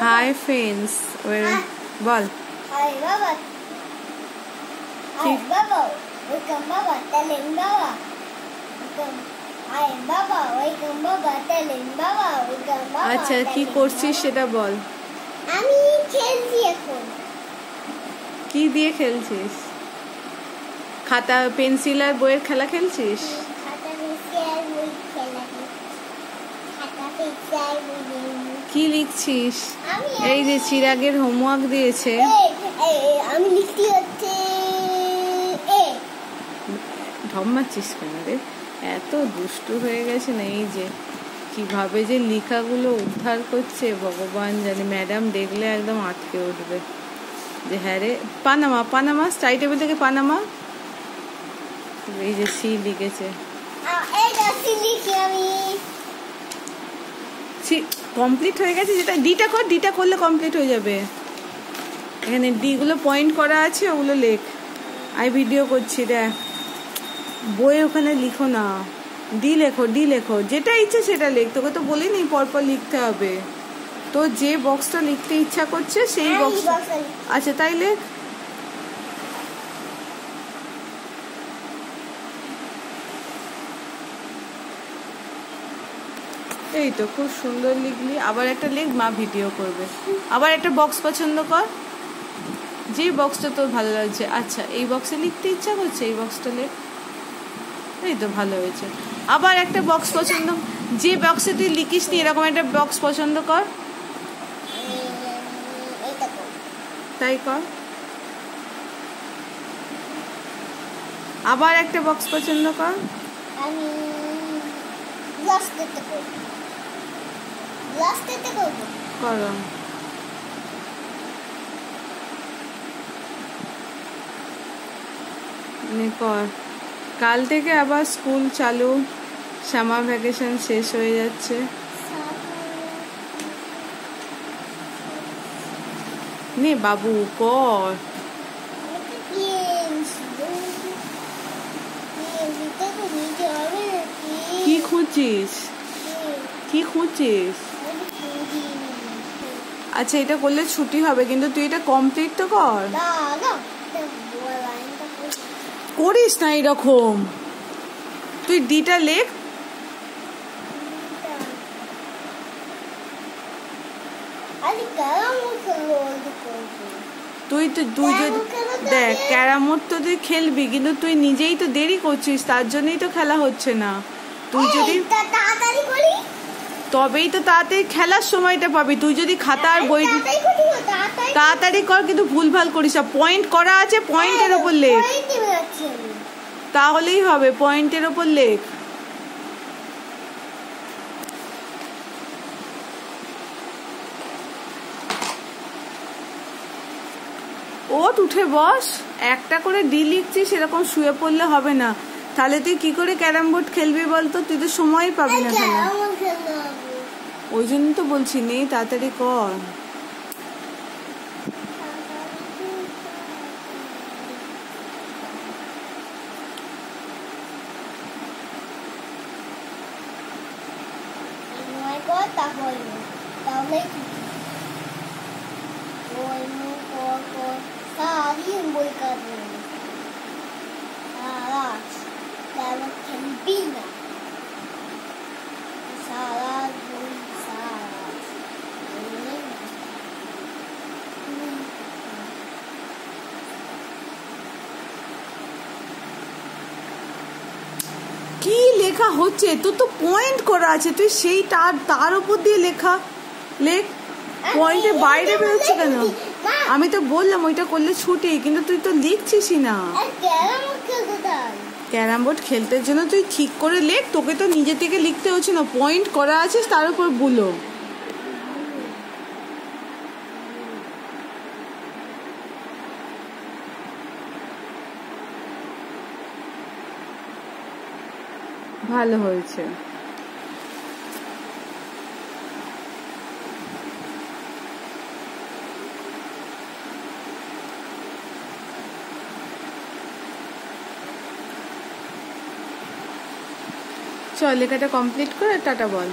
Hi friends, বল। High বাবা, high বাবা, welcome বাবা, টেলিং বাবা, হাই বাবা, ওয়েলকাম বাবা, টেলিং বাবা, ওয়েলকাম বাবা। আচ্ছা, কি করছিস সেটা বল। আমি খেলছি এখন। কি দিয়ে খেলছিস? খাতা, পেন্সিল আর বইয়ের খেলা খেলছিস? খাতা, পেন্সিল আর বই খেলা খেলছি। খাতা, পেন্সিল আর বই। কি লিখছিস? এই যে চিরাগের হোমওয়ার্ক দিয়েছে। আমি লিখতে হচ্ছে ঢপ মারছিস কেন রে? এত দুষ্টু হয়ে গেছে না। এই যে কিভাবে যে লেখাগুলো উদ্ধার করছে ভগবান জানে। ম্যাডাম দেখলে একদম আটকে উঠবে যে হ্যাঁ রে। পানামা, পানামা, স্টাডি টেবিল থেকে পানামা। এই যে সি লিখেছে। কমপ্লিট হয়ে গেছে। যেটা ডিটা কর, ডিটা করলে কমপ্লিট হয়ে যাবে। এখানে ডি গুলো পয়েন্ট করা আছে, ওগুলো লেখ। আমি ভিডিও করছি দেখ। বই ওখানে লিখো না, ডি লেখো, ডি লেখো। যেটা ইচ্ছে সেটা লেখ। তোকে তো বলিনি পরপর লিখতে হবে। তো যে বক্সটা লিখতে ইচ্ছা করছে সেই বক্স। আচ্ছা তাই লেখ। এই তো খুব সুন্দর লিখলি। আবার একটা লেখ, মা ভিডিও করবে। আবার একটা বক্স পছন্দ কর, যে বক্সটা তোর ভালো লাগছে। আচ্ছা এই বক্সে লিখতে ইচ্ছা করছে, এই বক্সটা লেখ। এই তো ভালো হয়েছে। আবার একটা বক্স পছন্দ, যে বক্সে তুই লিখিস নি এরকম একটা বক্স পছন্দ কর। তাই কর। আবার একটা বক্স পছন্দ কর। আমি করো। কর। কাল থেকে আবার স্কুল চালু, সামার ভ্যাকেশন শেষ হয়ে যাচ্ছে। নে বাবু কর। কি খুঁজছিস? কি খুঁজছিস? আচ্ছা এটা করলে ছুটি হবে, কিন্তু তুই এটা কমপ্লিট তো কর। করিস না এরকম। তুই ডিটা লেখ। তুই তো দেখ ক্যারাম তো তুই খেলবি, কিন্তু তুই নিজেই তো দেরি করছিস, তার জন্যই তো খেলা হচ্ছে না। তুই যদি তবেই তো তাড়াতাড়ি খেলার সময়টা পাবি। তুই যদি খাতা আর বই তাড়াতাড়ি কর, কিন্তু ভুলভাল করিস না। পয়েন্ট করা আছে, পয়েন্টের ওপর লেখ, তাহলেই হবে। পয়েন্টের ওপর লেখ। ওঠ, উঠে বস। একটা করে ডি লিখছিস, সেরকম শুয়ে পড়লে হবে না। তাহলে তুই কি করে ক্যারাম বোর্ড খেলবি বলতো? তুই তো সময় পাবি না খেলা। ওই জন্য তো বলছি নে তাড়াতাড়ি কর। কি লেখা হচ্ছে? তোর তো পয়েন্ট করা আছে, তুই সেই তার উপর দিয়ে লেখা লেখ। পয়েন্টের বাইরে বেরোচ্ছে কেন? আমি তো বললাম ওইটা করলে ছুটি, কিন্তু তুই তো লিখছিসই না। ক্যারাম বোর্ড খেলতে জন্য তুই ঠিক করে লেখ। তোকে তো নিজে থেকে লিখতে হচ্ছে না, পয়েন্ট করা আছে তার উপর বলো। ভালো হয়েছে। চল লেখাটা কমপ্লিট করে টাটা বল।